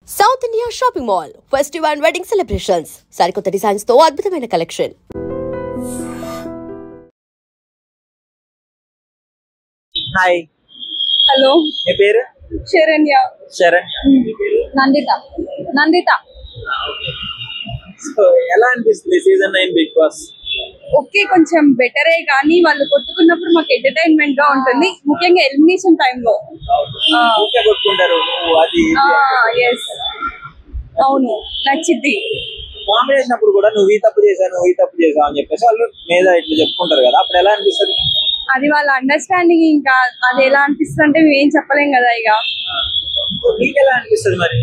South India Shopping Mall Festival and Wedding Celebrations సరికొత్త designs తో అద్భుతమైన కలెక్షన్. హాయ్ హలో మీ పేరు? శరణ్య. నందిత. సో ఎలా అనిపిస్తుంది సీజన్ 9 బిగ్ బాస్? ఓకే, కొంచెం బెటరే కానీ వాళ్ళు కొట్టుకున్నప్పుడు మాకు ఎంటర్టైన్మెంట్ గా ఉంటుంది, ముఖ్యంగా ఎలిమినేషన్ టైంలో. ఓకే కొట్టుకుంటారు అది ఎస్, అవును, నచ్చిద్ది. కాంబినేషన్ అప్పుడు కూడా నువ్వు ఈ తప్పు చేశావు అని చెప్పేసి వాళ్ళు మీద ఇట్లా చెప్పుకుంటారు కదా, అప్పుడు ఎలా అనిపిస్తుంది? అది వాళ్ళ అండర్స్టాండింగ్. ఇంకా అది ఎలా అనిపిస్తుంది అంటే మేము ఏం చెప్పలేం కదా. ఇక మీకు ఎలా అనిపిస్తుంది మరి?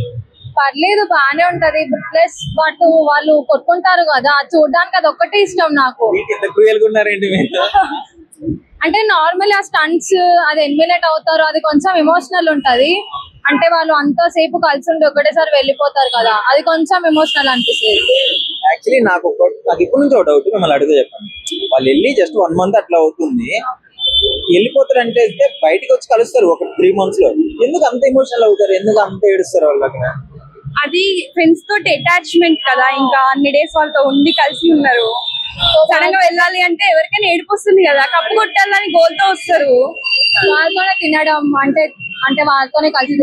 పర్లేదు, బానే ఉంటది. ప్లస్ బట్ వాళ్ళు కొట్టుకుంటారు కదా, చూడడానికి అది ఒక్కటే ఇష్టం నాకు. అంటే నార్మల్ ఆ స్టంట్స్ అది ఎలిమినేట్ అవుతారు, అది కొంచెం ఎమోషనల్ ఉంటది. అంటే వాళ్ళు అంతా సేపు కలిసి ఉండి ఒకటేసారి వెళ్ళిపోతారు కదా, అది కొంచెం ఎమోషనల్ అనిపిస్తుంది. యాక్చువల్లీ నాకు ఇప్పటి నుంచి ఒక డౌట్ మిమ్మల్ని అడిగితే చెప్పండి. వాళ్ళు వెళ్ళి జస్ట్ 1 month అట్లా అవుతుంది, వెళ్ళిపోతారు అంటే బయటకు వచ్చి కలుస్తారు ఒక 3 months లో. ఎందుకు అంత ఎమోషనల్ అవుతారు, ఎందుకు అంత ఏడుస్తారు వాళ్ళు అక్కడ? అది ఫ్రెండ్స్ తోటి అటాచ్మెంట్ కదా, ఇంకా అన్ని డేస్ వాళ్ళతో ఉండి కలిసి ఉన్నారు. సడన్ గా వెళ్ళాలి అంటే ఎవరికైనా ఏడుపు వస్తుంది కదా, కప్పు కొట్టాలని గోల్ తో వస్తారు. వాళ్ళతోనే తినడం అంటే వాళ్ళతోనే కలిసి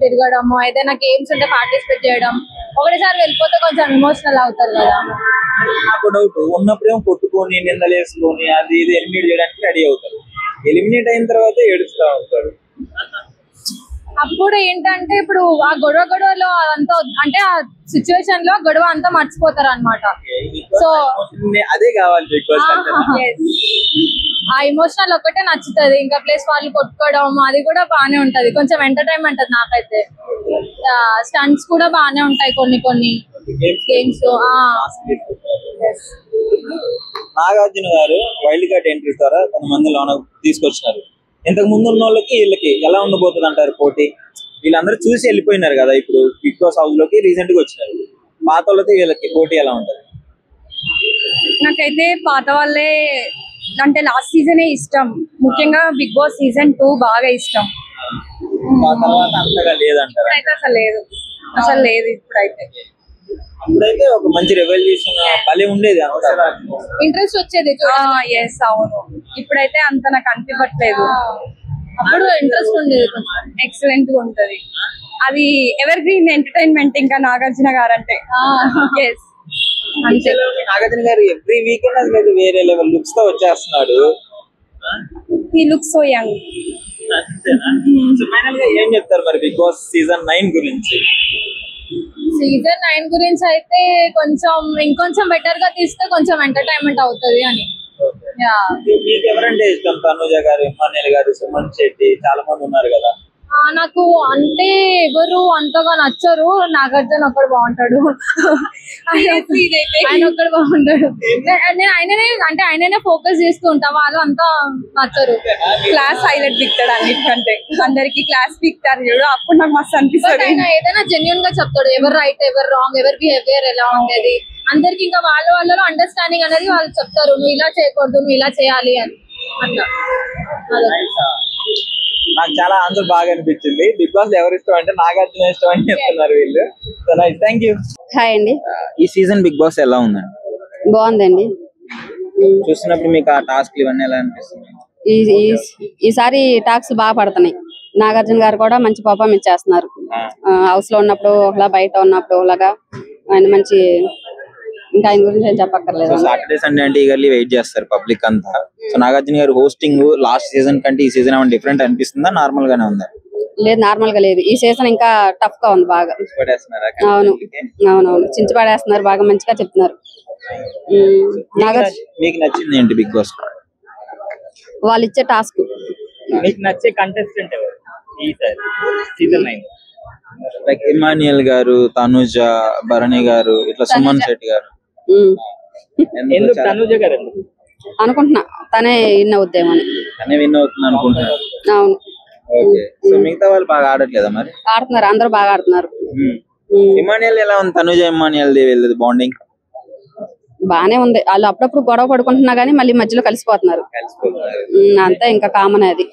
తిరగడం, ఏదైనా గేమ్స్ ఉంటే పార్టిసిపేట్ చేయడం. ఒకటేసారి వెళ్ళిపోతే కొంచెం ఎమోషనల్ అవుతారు కదా. నాకు డౌట్, ఉన్నప్పుడేమో కొట్టుకొని నిందలేసుకొని అది ఇది ఎలిమినేట్ చేయడానికి రెడీ అవుతారు, ఎలిమినేట్ అయిన తర్వాత ఏడుస్తూ ఉంటారు. అప్పుడు ఏంటంటే ఇప్పుడు ఆ గొడవలో అదంతా అంటే ఆ సిచ్యువేషన్ లో గొడవ అంతా మర్చిపోతారు అన్నమాట. సో అదే కావాలి, ఆ ఎమోషనల్ ఒక్కటే నచ్చుతుంది. ఇంకా ప్లస్ వాళ్ళు కొట్టుకోవడం అది కూడా బానే ఉంటది, కొంచెం ఎంటర్టైన్మెంట్ అది. నాకైతే స్టంట్స్ కూడా బానే ఉంటాయి కొన్ని గేమ్స్. నాగార్జున గారు వైల్డ్ కార్డ్ ఎంట్రీ ద్వారా కొంతమంది లోన తీసుకొచ్చినారు. ఇంతకు ముందు ఉన్న వాళ్ళకి వీళ్ళకి ఎలా ఉండబోతుంది అంటారు పోటీ? వీళ్ళందరూ చూసి వెళ్ళిపోయినారు కదా, ఇప్పుడు బిగ్ బాస్ హౌస్ లోకి రీసెంట్ గా వచ్చినారు. పాత వాళ్ళతో వీళ్ళకి పోటీ ఎలా ఉంటది? నాకైతే పాత వాళ్ళే అంటే లాస్ట్ సీజనే ఇష్టం, ముఖ్యంగా బిగ్ బాస్ సీజన్ 2 బాగా ఇష్టం. తర్వాత అంతగా లేదంటారు? అసలు లేదు ఇప్పుడైతే. అప్పుడైతే ఒక మంచి రెవల్యూషన్ భలే ఉండేది, ఇంట్రెస్ట్ వచ్చేది. ఎస్, అవును. ఇప్పుడైతే అంత నాకు అనిపించట్లేదు. అప్పుడు ఇంట్రెస్ట్ ఉండేది, ఎక్సలెంట్ గా ఉంటది. అది ఎవర్ గ్రీన్ ఎంటర్టైన్మెంట్ ఇంకా నాగార్జున గారు అంటే. ఎస్, నాగార్జున గారు ఎవ్రీ వీకెండ్ అసలు వేరే లెవెల్ లుక్స్ తో వచ్చేస్తున్నాడు. హి లుక్స్ సో యంగ్. ఫైనల్ గా ఏం చెప్తారు మరి బిగ్ బాస్ సీజన్ 9 గురించి? సీజన్ 9 గురించి అయితే ఇంకొంచెం బెటర్ గా తీస్తే కొంచెం ఎంటర్టైన్మెంట్ అవుతుంది అని. మీకు ఎవరంటే ఇష్టం? తనుజ గారు, ఇమ్మాన్యుయల్ గారు, సుమన్ శెట్టి, చాలా మంది ఉన్నారు కదా. నాకు అంటే ఎవరు అంతగా నచ్చరు. నాగార్జున ఒక్కడు బాగుంటాడు, ఆయన ఒక్కడు బాగుంటాడు. నేను ఆయననే ఫోకస్ చేస్తూ ఉంటా, వాళ్ళు అంతా నచ్చరు. క్లాస్ హైలైట్ దిక్తాడు అన్నిటికంటే, అందరికి క్లాస్ దిక్తారు చూడు, అప్పుడు నాకు మస్తు అనిపిస్తుంది. ఆయన ఏదైనా జెన్యున్ గా చెప్తాడు, ఎవరు రైట్ ఎవరు రాంగ్, ఎవరి బిహేవియర్ ఎలా ఉండేది అందరికి. ఇంకా వాళ్ళలో అండర్స్టాండింగ్ అనేది వాళ్ళు చెప్తారు, నువ్వు ఇలా చేయకూడదు, నువ్వు ఇలా చేయాలి అని. అట్లా నాకు చాలా ఆన్సర్ బాగా అనిపించింది. బిగ్ బాస్ ఎవరు ఇష్టం అంటే నాగార్జున ఇష్టం అని చెప్తున్నారు వీళ్ళు. Thank you. హాయ్ అండి. ఈ సీజన్ బిగ్ బాస్ ఎలా ఉందండి? బాగుందండి. చూసినప్పుడు మీకు ఆ టాస్క్ ఇవన్నీ ఎలా అనిపిస్తుంది? ఈసారి టాక్స్ బాగా పడుతున్నాయి. నాగార్జున గారు కూడా మంచి పర్ఫార్మెన్స్ చేస్తున్నారు. హౌస్ లో ఉన్నప్పుడు ఒకలా, బయట ఉన్నప్పుడు ఒకలాగా ఆయన మంచి. ఇంకా ఆయన గురించి ఏం చెప్పక్కర్లేదు. సాటర్డే సండే అంటే ఈగర్లీ వెయిట్ చేస్తారు పబ్లిక్ అంతా. సో నాగార్జున గారు హోస్టింగ్ లాస్ట్ సీజన్ కంటే ఈ సీజన్ ఏమైనా డిఫరెంట్ అనిపిస్తుందా, నార్మల్ గానే ఉందా? లేదు, నార్మల్ గా లేదు. ఈ సీజన్ ఇంకా టఫ్ గా ఉంది బాగా. అవునవును, చించి పడేస్తున్నారు బాగా, మంచిగా చెప్తున్నారు. మీకు నచ్చింది ఏంటి బిగ్ బాస్? వాళ్ళు ఇచ్చే టాస్క్. మీకు నచ్చే కంటెస్టెంట్ ఎవరు ఈసారి సీజన్ 9? లైక్ ఇమ్మాన్యుయల్ గారు, తనుజ, భరణి గారు, ఇట్లా సుమన్ శెట్టి గారు. ఎందుకు తనుజ గారు అనుకుంటున్నా తనే విన్ అవుద్దేమని. తనే విన్ అవుతుంది అనుకుంటున్నారు? అవును. ఓకే. సో మిగతా వాళ్ళు బాగా ఆడట్లేదా మరి? ఆడుతున్నారు, అందరూ బాగా ఆడుతున్నారు. ఇమ్మాన్యుయల్ ఎలా ఉంది? తనుజ ఇమ్మాన్యుయల్ వెళ్ళదు బాండింగ్ బానే ఉంది. వాళ్ళు అప్పుడప్పుడు గొడవ పడుకుంటున్నా గానీ మళ్ళీ మధ్యలో కలిసిపోతున్నారు. అంతే, ఇంకా కామన్ అది.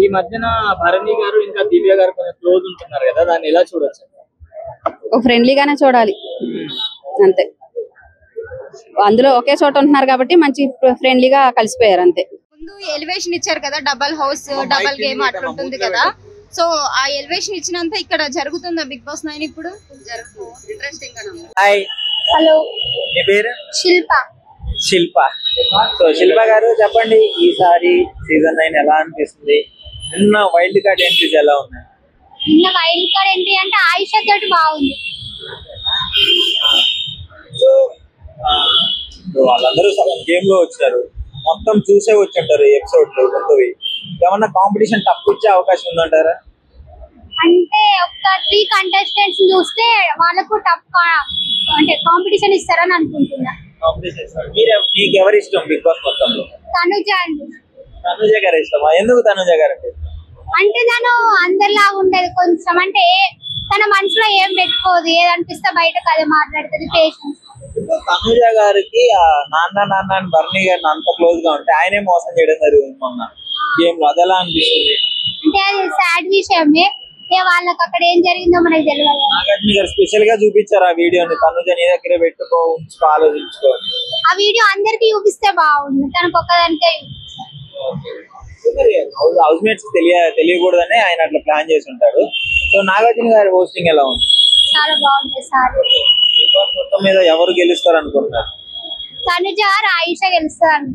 ఈ మధ్యన భరణి గారు ఇంకా దివ్య గారు కొంచెం క్లోజ్ ఉంటున్నారు కదా, దాన్ని ఎలా చూడొచ్చు? ఒక ఫ్రెండ్లీగానే చూడాలి అంతే. అందులో ఒకే చోట ఉంటున్నారు కాబట్టి మంచి ఫ్రెండ్లీగా కలిసిపోయారు అంతే. ముందు ఎలివేషన్ ఇచ్చారు కదా, డబల్ హౌస్ డబల్ గేమ్ అట్లా ఉంటుంది కదా. సో ఆ ఎలివేషన్ ఇచ్చినంత ఇక్కడ జరుగుతుందా బిగ్ బాస్ 9 ఇప్పుడు? హాయ్, హలో, మీ పేరు? శిల్ప. శిల్ప. సో శిల్ప గారు చెప్పండి, ఈసారి సీజన్ 9 ఎలా అనిపిస్తుంది? నిన్న వైల్డ్ కార్డ్ ఎంట్రీస్ ఎలా ఉన్నాయి? నిన్న వైల్డ్ కార్డ్ ఎంట్రీ అంటే ఆయిషా తోటి బాగుంది. సో వాళ్ళందరూ గేమ్ లో వచ్చారు, మొత్తం చూసే వచ్చి ఉంటారు ఎపిసోడ్ కొత్తవి. ఏమన్నా కాంపిటీషన్ టఫ్ ఇచ్చే అవకాశం ఉందంటారా? అంటే ఒక 3 కంటెస్టెంట్స్ చూస్తే వాళ్ళకు టఫ్ అంటే కాంపిటీషన్ ఇస్తారని అనుకుంటున్నా. మీకు ఎవరు ఇష్టం బిగ్ బాస్ మొత్తంలో? తనుజ అండి. తనుజ గారు ఇష్టమా? ఎందుకు తనుజ గారు అంటే? అంటే తను అందరిలాగా ఉండదు కొంచెం, అంటే తన మనసులో ఏం పెట్టుకోదు, ఏదనిపిస్తే బయటకు అదే మాట్లాడుతుంది. పేషెన్స్. తనుజ గారికి నాన్న నాన్న అని బర్నీ గారిని అంత క్లోజ్ గా ఉంటే ఆయనే మోసం చేయడం జరిగింది మొన్న గేమ్ లో. అది ఎలా అనిపిస్తుంది? అంటే అది సాడ్ విషయమే, వాళ్ళకి అక్కడ ఏం జరిగిందో మనకి తెలియదు. నాగార్జున గారు స్పెషల్ గా చూపించారు ఆ వీడియోని, తనుజ నీ దగ్గరే పెట్టుకో, ఉంచుకో, ఆలోచించుకో. ఆ వీడియో అందరికి చూపిస్తే బాగుంది, తనకు ఒక్కదానికే. హౌస్ మేట్స్ తెలియకూడదని ఆయన అట్లా ప్లాన్ చేసి ఉంటాడు. సో నాగార్జున గారి హోస్టింగ్ ఎలా ఉంది? చాలా బాగుంది సార్. మొత్తం మీద ఎవరు గెలుస్తారు అనుకుంటున్నారు? తనుజ ఆయిషా గెలుస్తారు.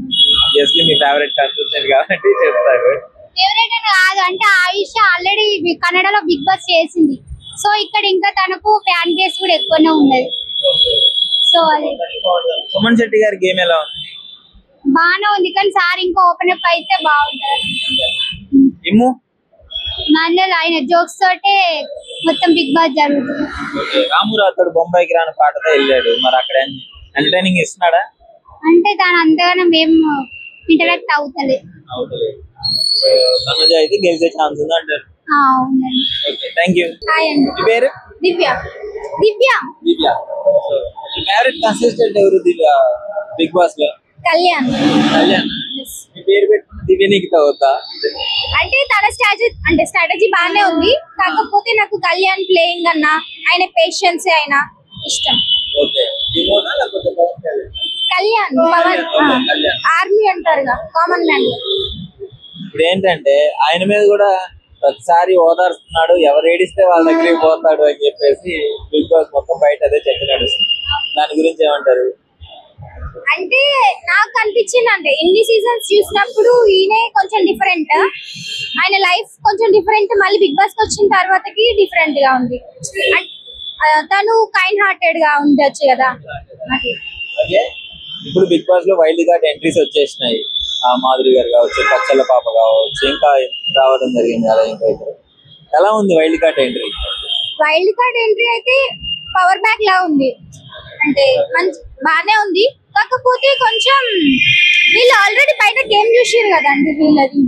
మీ ఫేవరెట్ కంటెస్టెంట్ కాబట్టి చెప్తారు. ఫేవరెట్ అని కాదు, అంటే ఆయిషా ఆల్రెడీ కన్నడలో బిగ్ బాస్ చేసింది. సో ఇక్కడ ఇంకా తనకు ఫ్యాన్ బేస్ కూడా ఎక్కువనే ఉన్నది. సో అది సుమన్ శెట్టి గారి గేమ్ ఎలా ఉంది? బాగానే ఉంది, కానీ సార్ ఇంకా ఓపెన్ అప్ అయితే బాగుంటది. మనలో ఆయన జోక్స్ తోటే మొత్తం బిగ్ బాస్ జరుగుతుంది. రాము రాథోడ్ బొంబాయికి రాని పాటతో వెళ్ళాడు, మరి అక్కడ ఎంటర్టైనింగ్ ఇస్తున్నాడా? అంటే దాని అంతగానో మేము ఇంటరాక్ట్ అవుతలే. తనుజ అయితే గెలిచే ఛాన్స్ ఉంది అంటారు. అవునండి. Thank you. హాయ్ అండి. మీ పేరు? దివ్య. దివ్య. దివ్య. మీ ఫేవరెట్ కంటెస్టెంట్ ఎవరు బిగ్ బాస్ లో? కళ్యాణ్. కళ్యాణ్. మీ పేరు పెట్టి దివ్య నీకు అవుతా? అంటే తన స్ట్రాటజీ బాగానే ఉంది, కాకపోతే నాకు కళ్యాణ్ ప్లేయింగ్ అన్నా, ఆయన పేషెన్స్ అయినా ఇష్టం. కళ్యాణ్ ఆర్మీ అంటారుగా, కామన్ మ్యాన్. ఇప్పుడు ఏంటంటే ఆయన మీద కూడా ప్రతిసారి ఓదార్స్తున్నాడు, ఎవరు ఏడిస్తే వాళ్ళ దగ్గరికి పోతాడు అని చెప్పేసి బిగ్ బాస్ మొత్తం బయట అదే చర్చ నడుస్తుంది. దాని గురించి ఏమంటారు? అంటే నాకు అనిపించింది, అంటే ఇన్ని సీజన్స్ చూసినప్పుడు ఈయనే కొంచెం డిఫరెంట్, ఆయన లైఫ్ కొంచెం డిఫరెంట్, మళ్ళీ బిగ్ బాస్ కి వచ్చిన తర్వాతకి డిఫరెంట్ గా ఉంది. తను కైండ్ హార్టెడ్ గా ఉండొచ్చు కదా. ఇప్పుడు బిగ్ బాస్ లో వైల్డ్ కార్డ్ ఎంట్రీస్ వచ్చేసినాయి. మాధురి గారు కావచ్చు, పచ్చల పాప కావచ్చు, ఇంకా రావడం జరిగింది కదా. ఇంకా ఎలా ఉంది wild card entry? Wild card entry అయితే పవర్ బ్యాక్ లా ఉంది, అంటే మంచి బానే ఉంది. కాకపోతే కొంచెం వీళ్ళు ఆల్రెడీ బయట గేమ్ చూసారు కదండి, వీళ్ళది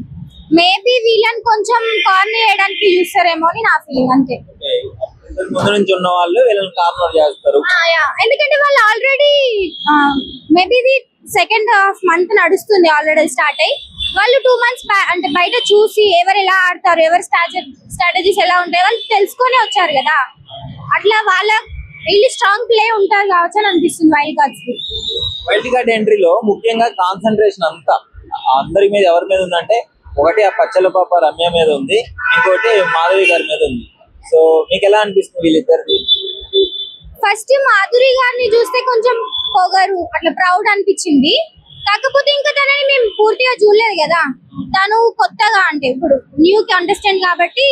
మేబీ వీళ్ళని కొంచెం కార్నర్ చేయడానికి చూస్తారేమో అని నా ఫీలింగ్ అంతే. ముందు నుంచి ఉన్న వాళ్ళు వీళ్ళని కార్నర్ చేస్తారు. ఎందుకంటే వాళ్ళు ఆల్రెడీ మేబీ ఇది సెకండ్ హాఫ్ మంత్ నడుస్తుంది, ఆల్రెడీ స్టార్ట్ అయ్యి. వాళ్ళు 2 months అంటే బయట చూసి ఎవరు ఎలా ఆడతారు, ఎవరు స్ట్రాటజీస్ ఎలా ఉంటాయి వాళ్ళు తెలుసుకొని వచ్చారు కదా. అట్లా వాళ్ళ వీళ్ళు స్ట్రాంగ్ ప్లే ఉంటారు కావచ్చు అని అనిపిస్తుంది వైల్డ్ కార్డ్స్ కి. వైల్డ్ కార్డ్ ఎంట్రీలో ముఖ్యంగా కాన్సన్ట్రేషన్ అంతా అందరి మీద ఎవరి మీద ఉందంటే, ఒకటి ఆ పచ్చల పాప రమ్య మీద ఉంది, ఇంకోటి మాధవి గారి మీద ఉంది. సో మీకు ఎలా అనిపిస్తుంది వీళ్ళిద్దరిది? ఫస్ట్ మాధురి గారిని చూస్తే కొంచెం పొగరు అట్లా ప్రౌడ్ అనిపించింది. కాకపోతే ఇంకా తనని మేము పూర్తిగా చూడలేదు కదా, తను కొత్తగా అంటే ఇప్పుడు న్యూ కంటెస్టెంట్ కాబట్టి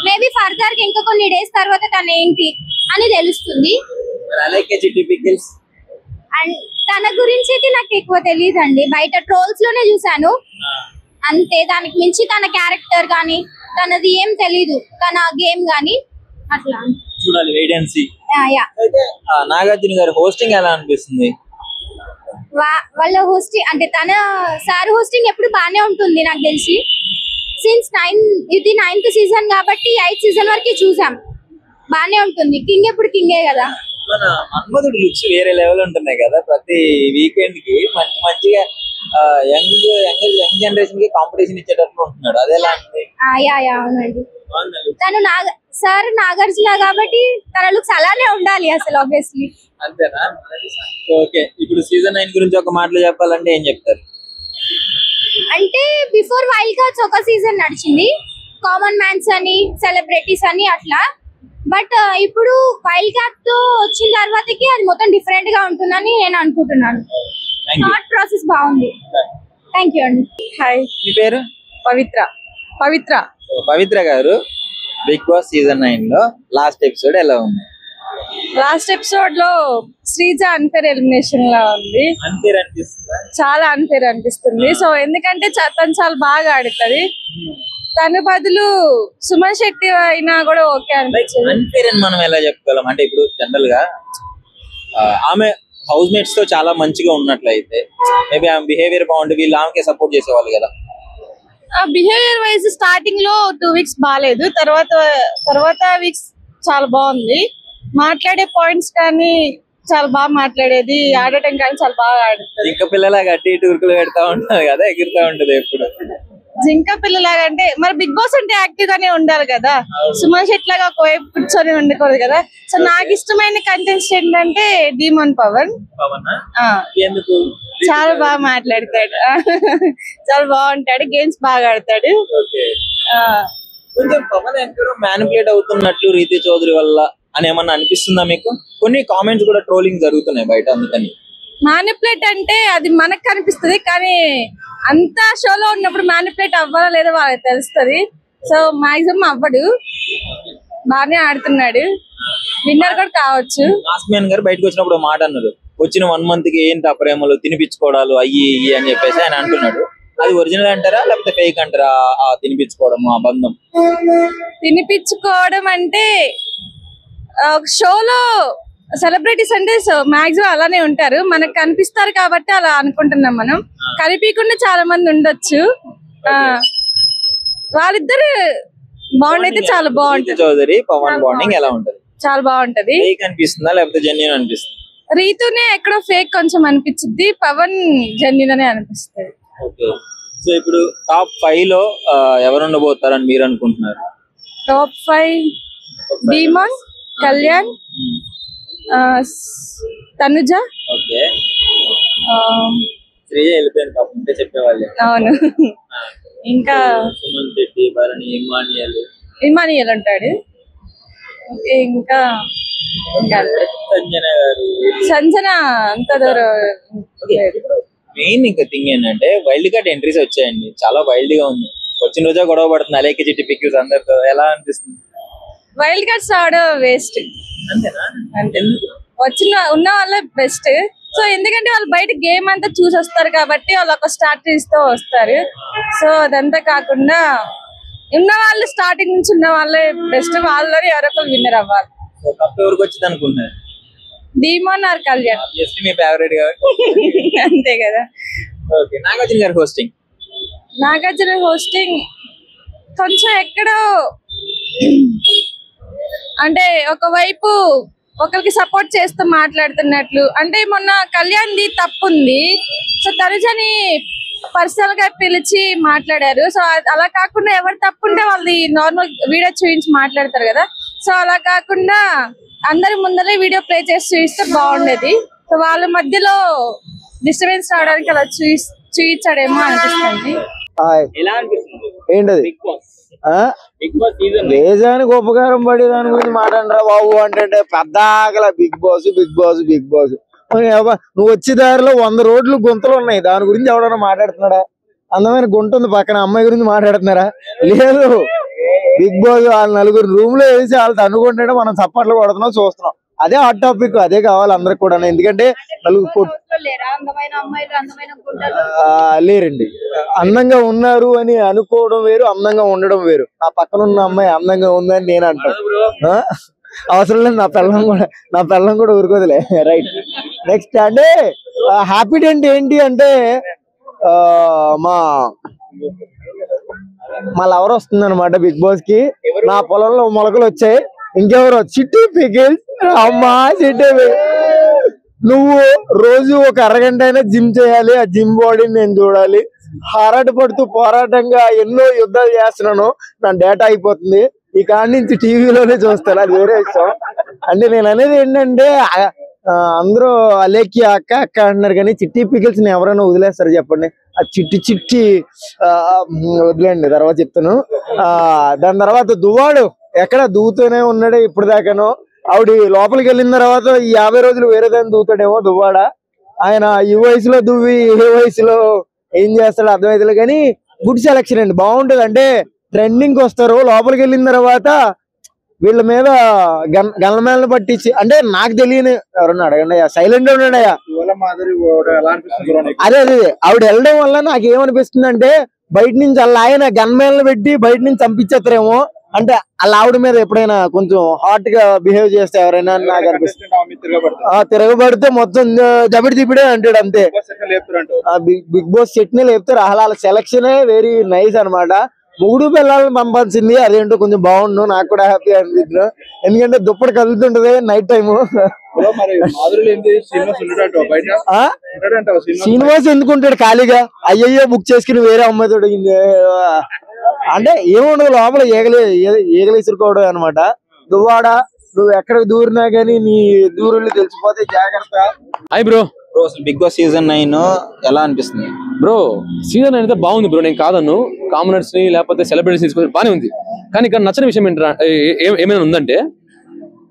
మేబీ ఫర్దర్ ఇంకా కొన్ని డేస్ తర్వాత తను ఏంటి అని తెలుస్తుంది. అండ్ తన గురించి అయితే నాకు ఎక్కువ తెలియదండి, బయట ట్రోల్స్ లోనే చూసాను అంతే. దానికి మించి తన క్యారెక్టర్ గానీ తనది ఏం తెలీదు, తన గేమ్ గానీ అట్లా చూడాలి, వెయిట్ అండ్ సీ. నాగార్జున గారి హోస్టింగ్ ఎలా అనిపిస్తుంది? వాళ్ళ హోస్టింగ్ అంటే తన సార్ హోస్టింగ్ ఎప్పుడు బానే ఉంటుంది నాకు తెలిసి. సిన్స్ ఇది 9th సీజన్ కాబట్టి 8th సీజన్ వరకు చూసాం, బానే ఉంటుంది. కింగ్ ఎప్పుడు కింగే కదా. మన మన్మధుడు లుక్స్ వేరే లెవెల్ ఉంటున్నాయి కదా, ప్రతి వీకెండ్ కి మంచిగా యంగ్ జనరేషన్ కి కాంపిటీషన్ ఇచ్చేటట్లు ఉంటున్నాడు. అదే అవునండి. తను సార్ నాగార్జున కాబట్టి తన లుక్స్ అలానే ఉండాలి అసలు ఆబ్వియస్లీ. అంతేనా? ఓకే, ఇప్పుడు సీజన్ 9 గురించి ఒక మాటలో చెప్పాలంటే ఏం చెప్తారు? అంటే బిఫోర్ వైల్డ్ కార్డ్స్ ఒక సీజన్ నడిచింది, కామన్ మ్యాన్స్ అని సెలబ్రిటీస్ అని అట్లా. బట్ ఇప్పుడు వైల్డ్ కార్డ్ తో వచ్చిన తర్వాతకి అది మొత్తం డిఫరెంట్ గా ఉంటుందని నేను అనుకుంటున్నాను. థాట్ ప్రాసెస్ బాగుంది. థ్యాంక్ యూ అండి. హాయ్, మీ పేరు? పవిత్ర. పవిత్ర గారు, బిగ్ బాస్ సీజన్ 9 లో లాస్ట్ ఎపిసోడ్ ఎలా ఉంది? లాస్ట్ ఎపిసోడ్ లో శ్రీజ అన్ఫేర్ ఎలిమినేషన్ లా ఉంది. అన్ఫేర్ అనిపిస్తుందా? చాలా అన్ఫేర్ అనిపిస్తుంది. సో ఎందుకంటే తను చాలా బాగా ఆడుతుంది. తన బదులు సుమన్ శెట్టి అయినా కూడా ఓకే అనిపించింది. అన్ఫేర్ అని మనం ఎలా చెప్పగలం? అంటే ఇప్పుడు జనరల్ గా ఆమె హౌస్ మేట్స్ తో చాలా మంచిగా ఉన్నట్లయితే మేబీ ఆమె బిహేవియర్ బాగుంటుంది, వీళ్ళు ఆమెకే సపోర్ట్ చేసేవాళ్ళు కదా. బిహేవియర్ వైజ్ స్టార్టింగ్ లో 2 వీక్స్ బాగాలేదు, తర్వాత వీక్స్ చాలా బాగుంది. మాట్లాడే పాయింట్స్ కానీ చాలా బాగా మాట్లాడేది, ఆడటం కానీ చాలా బాగా ఆడుతుంది. ఇంకా పిల్లలాగా అట్టి ఇటు ఉరుకులు పెడతా ఉంటది కదా, ఎగురుతా ఉంటది ఎప్పుడు. జింక పిల్లలాగా అంటే మరి బిగ్ బాస్ అంటే యాక్టివ్ గానే ఉండాలి కదా, సుమన్ శెట్టి లాగా ఒకవైపు కూర్చొని ఉండకూడదు కదా. సో నాకు ఇష్టమైన కంటెస్టెంట్ అంటే డీమన్ పవన్. ఎందుకు? చాలా బాగా మాట్లాడతాడు, చాలా బాగుంటాడు, గేమ్స్ బాగా ఆడతాడు. కొంచెం పవన్ ఎంతో మ్యానిపులేట్ అవుతున్నట్లు రీతి చౌదరి వల్ల అని ఏమన్నా అనిపిస్తుందా మీకు? కొన్ని కామెంట్స్ కూడా ట్రోలింగ్ జరుగుతున్నాయి బయట, అందుకని. మ్యానిపులేట్ అంటే అది మనకు కనిపిస్తుంది, కానీ అంతా షోలో ఉన్నప్పుడు మ్యానిపులేట్ అవ్వాలా లేదా వాళ్ళకి తెలుస్తుంది. సో మాక్సిమం అవ్వడు, బాగానే ఆడుతున్నాడు, విన్నర్ కూడా కావచ్చు. ఆస్మియన్ గారు బయటకు వచ్చినప్పుడు మాట అన్నారు, వచ్చిన 1 month కి ఏంటి ఆ ప్రేమలు తినిపించుకోవడాలు అయ్యి అని చెప్పేసి ఆయన అంటున్నాడు. అది ఒరిజినల్ అంటారా లేకపోతే ఫేక్ అంటారా ఆ తినిపించుకోవడం, ఆ బంధం? తినిపించుకోవడం అంటే షోలో సెలబ్రిటీస్ అంటే మాక్సిమం అలానే ఉంటారు, మనకు కనిపిస్తారు కాబట్టి అలా అనుకుంటున్నాం. మనం కనిపించకుండా చాలా మంది ఉండొచ్చు. వాళ్ళిద్దరు బాండ్ అయితే చాలా బాగుంటుంది. చౌదరి పవన్ బాండింగ్ ఎలా ఉంటది? చాలా బాగుంటది. ఫేక్ అనిపిస్తుందా లేకపోతే జెన్యూన్ అనిపిస్తుందా? రీతునే ఎక్కడో ఫేక్ కొంచెం అనిపించింది, పవన్ జెన్యూన్ అనే అనిపిస్తుంది. ఓకే, సో ఇప్పుడు టాప్ 5 లో ఎవరు ఉండబోతారని మీరు అనుకుంటున్నారు? Top 5 demon, Kalyan, Tanuja. Okay, Sreeja వెళ్ళిపోయింది తప్పుంటే చెప్పేవాళ్ళే. అవును, ఇంకా సుమన్ శెట్టి, భరణి, ఇమానియల్ ఉంటాడు. ఇంకా సంజన గారు, సంజన అంత మెయిన్ ఇంకా థింగ్ ఏంటంటే వైల్డ్ కార్డ్ ఎంట్రీస్ వచ్చాయండి, చాలా వైల్డ్ గా ఉంది. వచ్చిన రోజే గొడవ పడుతుంది అలేకి చిట్టి పిక్యూస్ అందరితో, ఎలా అనిపిస్తుంది? వైల్డ్ కార్డ్స్ ఆడడం వేస్ట్. అంతేనా? ఉన్న వాళ్ళే బెస్ట్. సో ఎందుకంటే వాళ్ళు బయట గేమ్ అంతా చూసి వస్తారు కాబట్టి వాళ్ళు ఒక స్ట్రాటజీస్ తో వస్తారు. సో అదంతా కాకుండా ఉన్న వాళ్ళు స్టార్టింగ్ నుంచి ఉన్న వాళ్ళే బెస్ట్, వాళ్ళని ఎవరొకరు విన్నర్ అవ్వాలి. ఎవరికి వచ్చింది అనుకుంటున్నారు? Demon or Kalyan. మీ ఫేవరెట్ అంతే కదా. ఓకే, నాగార్జున గారి హోస్టింగ్. నాగార్జున హోస్టింగ్ కొంచెం ఎక్కడో అంటే ఒకవైపు ఒకరికి సపోర్ట్ చేస్తూ మాట్లాడుతున్నట్లు, అంటే మొన్న కళ్యాణ్ది తప్పు ఉంది. సో తనుజని పర్సనల్ గా పిలిచి మాట్లాడారు. సో అలా కాకుండా ఎవరు తప్పు ఉంటే వాళ్ళది నార్మల్ వీడియో చూపించి మాట్లాడతారు కదా. సో అలా కాకుండా అందరి ముందరే వీడియో ప్లే చేసి చూపిస్తే బాగుండేది. సో వాళ్ళ మధ్యలో డిస్టర్బెన్స్ రావడానికి అలా చూపించాడేమో అనిపిస్తుంది. ఎలా అనిపిస్తుంది ఏంటది బిగ్ బాస్ సీజన్? దేశానికి ఉపకారం పడే దాని గురించి మాట్లాడరా బాబు అంటే పెద్ద ఆకల big boss big boss big boss. నువ్వు వచ్చే దారిలో 100 రోడ్లు గుంతలు ఉన్నాయి, దాని గురించి ఎవడన్నా మాట్లాడుతున్నాడా? అందమైన గుంట ఉంది పక్కన, అమ్మాయి గురించి మాట్లాడుతున్నారా? లేదు. బిగ్ బాస్ వాళ్ళ 4 రూమ్ లో వేసి వాళ్ళతో అనుకుంటే మనం చప్పట్లు కొడుతున్నాం, చూస్తున్నాం. అదే హాట్ టాపిక్, అదే కావాలి అందరికి కూడా. ఎందుకంటే 4 లేరండి. అందంగా ఉన్నారు అని అనుకోవడం వేరు, అందంగా ఉండడం వేరు. నా పక్కన ఉన్న అమ్మాయి అందంగా ఉందని నేను అంటాను, అవసరం లేదు. నా పిల్లం కూడా ఊరుకోదులే. రైట్, నెక్స్ట్ అంటే హ్యాపీ డెంట్ ఏంటి అంటే మా లవర్ వస్తుంది అనమాట బిగ్ బాస్ కి. నా పొలంలో మొలకలు వచ్చాయి, ఇంకెవరు చిట్టి పికిల్. అమ్మా చిట్టి, నువ్వు రోజు ఒక అరగంట అయినా జిమ్ చేయాలి, ఆ జిమ్ బాడీని నేను చూడాలి. హారాట పడుతూ పోరాటంగా ఎన్నో యుద్ధాలు చేస్తున్నాను, నా డేటా అయిపోతుంది. ఈ కాడి నుంచి టీవీలోనే చూస్తాను, అది వేరే విషయం. అంటే నేను అనేది ఏంటంటే అందరూ అలేఖ్య అక్క అక్క అంటున్నారు కానీ చిట్టి పికిల్స్ ని ఎవరైనా వదిలేస్తారు చెప్పండి? ఆ చిట్టి వదిలేండి, తర్వాత చెప్తాను. దాని తర్వాత దువ్వాడు ఎక్కడ దూతూనే ఉన్నాడే ఇప్పుడు దాకాను. ఆవిడ లోపలికి వెళ్ళిన తర్వాత ఈ 50 రోజులు వేరే దాన్ని దూతాడేమో దువ్వాడ. ఆయన ఈ వయసులో దువ్వి ఏ వయసులో ఏం చేస్తాడో అర్థమైతే కానీ గుడ్ సెలెక్షన్ అండి, బాగుంటది. అంటే ట్రెండింగ్ వస్తారు, లోపలికి వెళ్ళిన తర్వాత వీళ్ళ మీద గన్మేళను పట్టించి, అంటే నాకు తెలియని ఎవరన్నా అడగండి, సైలెంట్ ఉన్నాడయ్యా. అదే ఆవిడ వెళ్ళడం వల్ల నాకు ఏమనిపిస్తుంది అంటే బయట నుంచి అలా ఆయన గన్మేళను పెట్టి బయట నుంచి చంపించేస్తారేమో. అంటే అలా ఆవిడ మీద ఎప్పుడైనా కొంచెం హాట్ గా బిహేవ్ చేస్తే ఎవరైనా నాకు అనిపిస్తుంది. తిరగబడితే మొత్తం దబిడి దిబిడే అంటాడు అంతే. బిగ్ బాస్ సెట్నే లేపుతారు. అసలు సెలక్షనే వెరీ నైస్ అనమాట. మొగుడు పిల్లల్ని పంపాల్సింది అదేంటో కొంచెం బాగుండు, నాకు కూడా హ్యాపీ అనిపిస్తుంది. ఎందుకంటే దుప్పటి కదులుతుంటది నైట్ టైము. శ్రీనివాస్ ఎందుకుంటాడు ఖాళీగా? అయ్యయ్యో బుక్ చేసుకుని వేరే అమ్మాయితో అంటే ఏముండదు, లోపల ఈగలేసుకోవడం అనమాట. దువ్వాడ నువ్వు ఎక్కడికి దూరినా గానీ నీ దూరులు తెలిసిపోతే జాగ్రత్త. Hi bro. Bigg Boss season 9 ఎలా అనిపిస్తుంది బ్రో? సీజన్ 9 అయితే బాగుంది బ్రో, నేను కాదన్ను. కామనర్స్ ని లేకపోతే సెలబ్రిటీస్ తీసుకొని బానే ఉంది. కానీ ఇక్కడ నచ్చని విషయం ఏమైనా ఉందంటే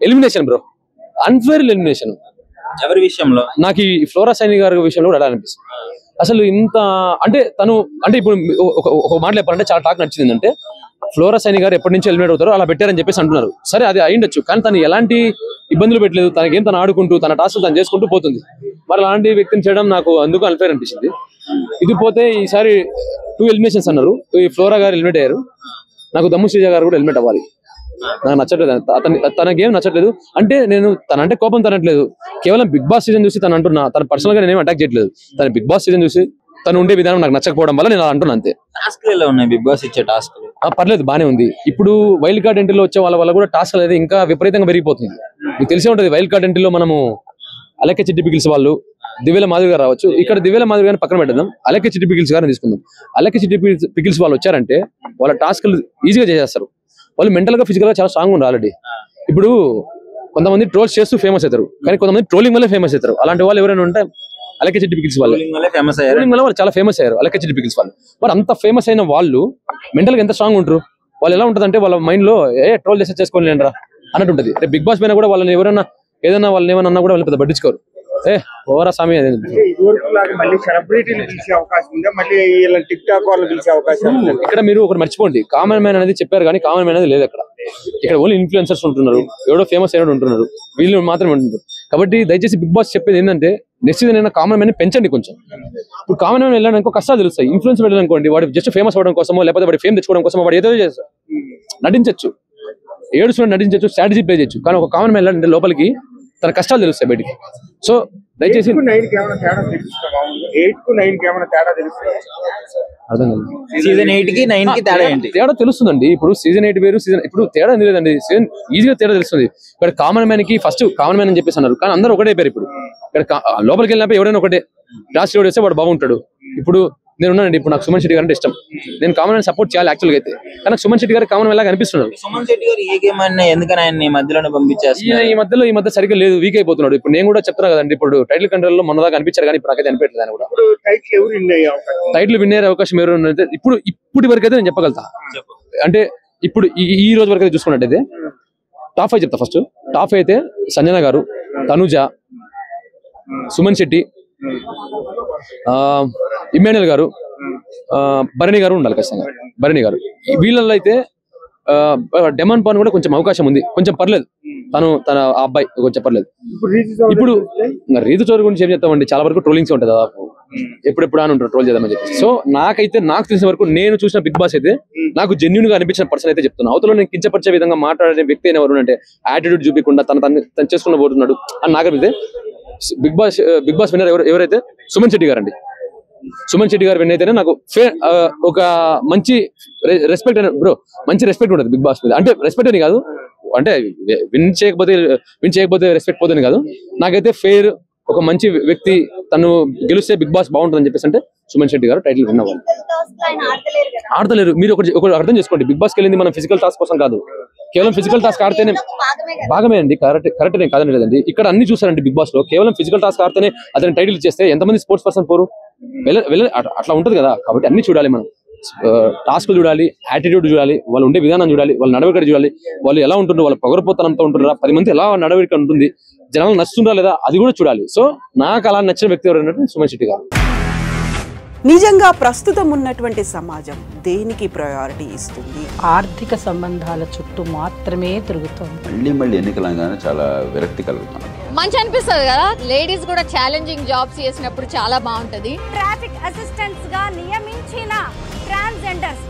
ఎలిమినేషన్ బ్రో, అన్ఫేర్ ఎలిమినేషన్. ఎవరి విషయంలో? నాకు ఈ ఫ్లోరా సైని గారి విషయంలో కూడా అలా అనిపిస్తుంది. అసలు ఇంత అంటే తను అంటే ఇప్పుడు ఒక మాట చెప్పాలంటే చాలా టాక్ నచ్చింది. అంటే ఫ్లోరా సైని గారు ఎప్పటి నుంచి ఎలిమినేట్ అవుతారో అలా పెట్టారని చెప్పేసి అంటున్నారు. సరే అది అయ్యిండొచ్చు, కానీ తను ఎలాంటి ఇబ్బందులు పెట్టలేదు. తనకేం తను ఆడుకుంటూ తన టాస్క్ తను చేసుకుంటూ పోతుంది. మరి అలాంటి వ్యక్తిని చేయడం నాకు అందుకు అన్ఫేర్ అనిపించింది. ఇది పోతే ఈసారి 2 ఎలిమినేషన్స్ అన్నారు. ఈ ఫ్లోరా గారు ఎలిమినేట్ అయ్యారు. నాకు దమ్ము శ్రీజ గారు కూడా ఎలిమినేట్ అవ్వాలి. నాకు నచ్చట్లేదు, తనకేం నచ్చట్లేదు. అంటే నేను తనంటే కోపం తనట్లేదు, కేవలం బిగ్ బాస్ సీజన్ చూసి తను అంటున్నా. తన పర్సనల్ గా నేనేం అటాక్ చేయట్లేదు. తన బిగ్ బాస్ సీజన్ చూసి తను ఉండే విధానం నాకు నచ్చకపోవడం వల్ల నేను అలా అంటున్నా అంతే. టాస్క్లు ఎలా ఉన్నాయి బిగ్ బాస్ ఇచ్చే టాస్క్లు? పర్లేదు, బానే ఉంది. ఇప్పుడు వైల్డ్ కార్డ్ ఎంట్రీలో వచ్చే వాళ్ళ వల్ల కూడా టాస్క్ అనేది ఇంకా విపరీతంగా పెరిగిపోతుంది. మీకు తెలిసే ఉంటది, వైల్డ్ కార్డ్ ఎంట్రీలో మనము అలెక్క చిట్టి పికిల్స్ వాళ్ళు దివ్యల మాధురి గారు రావచ్చు. ఇక్కడ దివ్యల మాధురి గారిని పక్కన పెట్టేద్దాం, అలెక్క చిట్టి పికిల్స్ గారిని తీసుకుందాం. అలెక్క చిట్టి పికిల్స్ వాళ్ళు వచ్చారంటే వాళ్ళ టాస్క్లు ఈజీగా చేసేస్తారు. వాళ్ళు మెంటల్ గా ఫిజికల్ గా చాలా స్ట్రాంగ్ ఉన్నారు ఆల్రెడీ. ఇప్పుడు కొంతమంది ట్రోల్స్ చేస్తూ ఫేమస్ అవుతారు, కానీ కొంతమంది ట్రోలింగ్ వల్లే ఫేమస్ అవుతారు. అలాంటి వాళ్ళు ఎవరైనా ఉంటే అలెక్క చిట్టి పికిల్స్ వాళ్ళు చాలా ఫేమస్ అయ్యారు. అలెక్క చిట్టి పికిల్స్ వాళ్ళు మరి అంత ఫేమస్ అయిన వాళ్ళు మెంటల్ గా ఎంత స్ట్రాంగ్ ఉంటారు? వాళ్ళు ఎలా ఉంటది అంటే వాళ్ళ మైండ్ లో ట్రోల్ చేస్తే చేసుకోలేండ్రా అన్నట్టు ఉంటది. బిగ్ బాస్ పైన కూడా వాళ్ళని ఎవరైనా ఏదైనా వాళ్ళని ఏమన్నా కూడా వాళ్ళు పెద్ద పట్టించుకోరు. ఓవరా స్వామి ఇక్కడ మీరు ఒకటి మర్చిపోండి, కామన్ మ్యాన్ అనేది చెప్పారు కానీ కామన్ మ్యాన్ అనేది లేదు అక్కడ. ఇక్కడ ఓన్లీ ఇన్ఫ్లుయెన్సర్స్ ఉంటున్నారు, ఎవడో ఫేమస్ అయిన ఉంటున్నారు, వీళ్ళు మాత్రమే ఉంటున్నారు. కాబట్టి దయచేసి బిగ్ బాస్ చెప్పేది ఏంటంటే నెక్స్ట్ సీజన్ అయినా కామన్ మ్యాన్ పెంచండి కొంచెం. ఇప్పుడు కామన్ మ్యాన్ వెళ్ళడానికి కష్టాలు తెలుస్తాయి. ఇన్ఫ్లుయెన్స్ వెళ్ళాలనుకోండి, వాడు జస్ట్ ఫేమస్ అవ్వడం కోసమో లేకపోతే వాడి ఫేమ్ తెచ్చుకోవడం కోసమో వాడు ఏదో చేస్తారు, నటించచ్చు, ఏడుస్తున్న నటించచ్చు, స్ట్రాటజీ ప్లే చేయొచ్చు. కానీ ఒక కామన్ మ్యాన్ వెళ్ళాలంటే లోపలికి తన కష్టాలు తెలుస్తాయి బయటికి. సో దయచేసి సీజన్ 8 కి 9 కి తేడా ఏంటి? తేడా తెలుస్తుందండి. ఇప్పుడు సీజన్ 8 వేరు, సీజన్ ఇప్పుడు తేడా లేదండి. సీజన్ ఈజీగా తేడా తెలుస్తుంది. ఇక్కడ కామన్ మ్యాన్ కి ఫస్ట్ కామన్ మ్యాన్ అని చెప్పేసి అన్నారు, కానీ అందరూ ఒకటే పేరు. ఇప్పుడు ఇక్కడ లోపలికి వెళ్ళినప్పుడు ఎవరైనా ఒకటే టాస్క్ లోడ్ చేస్తే వాడు బాగుంటాడు. ఇప్పుడు నేను ఉన్నానండి, ఇప్పుడు నాకు సుమన్ శెట్టి గారు అంటే ఇష్టం. నేను కామన్ మ్యాన్ సపోర్ట్ చేయాలి యాక్చువల్గా అయితే, కానీ సుమన్ శెట్టి గారు కామన్ మ్యాన్ లాగా అనిపిస్తున్నాడు. సుమన్ శెట్టి గారు ఏ గేమ్ అన్నా ఎందుకని ఆయన మధ్యలోనే పంపించేస్తున్నారు? ఈ మధ్య సరిగ్గా లేదు, వీక్ అయిపోతున్నాడు. ఇప్పుడు నేను కూడా చెప్తున్నా కదండి, ఇప్పుడు టైటిల్ కంట్రోల్ లో మొన్నదాకా అనిపించారు, కానీ ఇప్పుడు నాకైతే అనిపించలేదు. ఆయన కూడా టైటిల్ విన్ అయ్యే అవకాశం ఎవరు ఇప్పుడు వరకు అయితే నేను చెప్పగలుగుతా. అంటే ఇప్పుడు ఈ రోజు వరకు అయితే చూసుకున్నట్టయితే టాప్ 5 చెప్తా. ఫస్ట్ టాప్ 5 అయితే సంజన గారు, తనుజ, సుమన్ శెట్టి, ఇమ్మాన్యుయల్ గారు, భరణి గారు ఉండాలి ఖచ్చితంగా. భరణి గారు వీళ్ళల్లో అయితే డెమాన్ పాన్ కూడా కొంచెం అవకాశం ఉంది, కొంచెం పర్లేదు. తన అబ్బాయి కొంచెం పర్లేదు. ఇప్పుడు రీతు చోరు గురించి ఏం చెప్తామండి, చాలా వరకు ట్రోలింగ్స్ ఉంటుంది దాదాపు, ఎప్పుడెప్పుడు అని ఉంటారు ట్రోల్ చేద్దామని చెప్పి. సో నాకు తెలిసిన వరకు నేను చూసిన బిగ్ బాస్ అయితే నాకు జెన్యూన్ గా అనిపించిన పర్సన్ అయితే చెప్తున్నా. అవతల నేను కించపరిచే విధంగా మాట్లాడే వ్యక్తి అయిన ఎవరు అంటే యాటిట్యూడ్ చూపించకుండా తను చేసుకున్న పోతున్నాడు అని నాకు అనిపిస్తే బిగ్ బాస్ విన్నర్ ఎవరైతే సుమన్ శెట్టి గారు అండి. సుమన్ శెట్టి గారు విన్ అయితేనే నాకు ఒక మంచి రెస్పెక్ట్ బ్రో, మంచి రెస్పెక్ట్ ఉంటుంది బిగ్ బాస్ మీద. అంటే రెస్పెక్ట్ అని కాదు, అంటే విన్ చేయకపోతే రెస్పెక్ట్ పోతుంది కాదు. నాకైతే ఫెయిర్ ఒక మంచి వ్యక్తి తను గెలిస్తే బిగ్ బాస్ బాగుంటుందని చెప్పేసి అంటే సుమన్ శెట్టి గారు టైటిల్ విన్ అవ్వాలి. ఆడతలేరు. మీరు ఒకటి అర్థం చేసుకోండి, బిగ్ బాస్కి వెళ్ళింది మనం ఫిజికల్ టాస్క్ కోసం కాదు, కేవలం ఫిజికల్ టాస్క్ ఆడితేనే భాగమే అండి. కరెక్ట్ నేను కాదని లేదండి. ఇక్కడ అన్ని చూసారండి బిగ్ బాస్ లో, కేవలం ఫిజికల్ టాస్క్ ఆడితేనే అతని టైటిల్ ఇచ్చేస్తే ఎంతమంది స్పోర్ట్స్ పర్సన్ పోరు? అట్లా ఉంటది కదా. కాబట్టి అన్ని చూడాలి మనం, టాస్క్లు చూడాలి, యాటిట్యూడ్ చూడాలి, వాళ్ళు ఉండే విధానం చూడాలి, వాళ్ళ నడవడిక చూడాలి, వాళ్ళు ఎలా ఉంటుండ్రు, వాళ్ళ పొగరపోతనంతో ఉంటున్నారా, 10 మంది ఎలా నడవడిక ఉంటుంది, జనాలు నచ్చుతుందా లేదా అది కూడా చూడాలి. సో నాకు అలా నచ్చిన వ్యక్తి ఎవరంటే సుమన్ శెట్టి గారు. నిజంగా ప్రస్తుతం ఉన్నటువంటి సమాజం దేనికి ప్రయారిటీ ఇస్తుంది? ఆర్థిక సంబంధాల చుట్టూ మాత్రమే తిరుగుతుంది. మళ్ళీ ఎన్నికలంగానే చాలా విరక్తి కలుగుతాం. మంచి అనిపిస్తుంది కదా, లేడీస్ కూడా ఛాలెంజింగ్ జాబ్స్ చేసినప్పుడు చాలా బాగుంటది. ట్రాఫిక్ అసిస్టెంట్స్ గా నియమించిన ట్రాన్స్జెండర్స్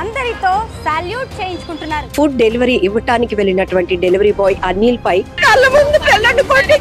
అందరితో సాల్యూట్ చేయించుకుంటున్నారు. ఫుడ్ డెలివరీ ఇవ్వటానికి వెళ్ళినటువంటి డెలివరీ బాయ్ అనిల్ పై కళ్ళ ముందు పెళ్ళండి కొట్టి